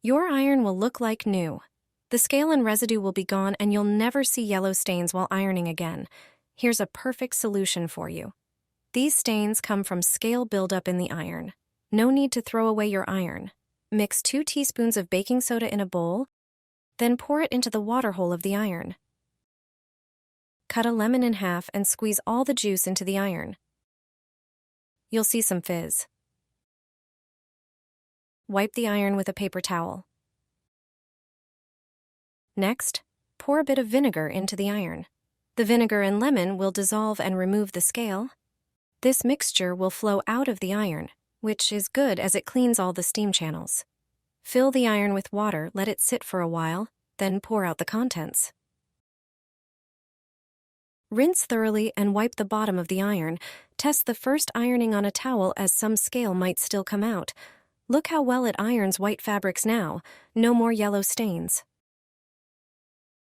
Your iron will look like new. The scale and residue will be gone and you'll never see yellow stains while ironing again. Here's a perfect solution for you. These stains come from scale buildup in the iron. No need to throw away your iron. Mix 2 teaspoons of baking soda in a bowl, then pour it into the water hole of the iron. Cut a lemon in half and squeeze all the juice into the iron. You'll see some fizz. Wipe the iron with a paper towel. Next, pour a bit of vinegar into the iron. The vinegar and lemon will dissolve and remove the scale. This mixture will flow out of the iron, which is good as it cleans all the steam channels. Fill the iron with water, let it sit for a while, then pour out the contents. Rinse thoroughly and wipe the bottom of the iron. Test the first ironing on a towel as some scale might still come out. Look how well it irons white fabrics now. No more yellow stains.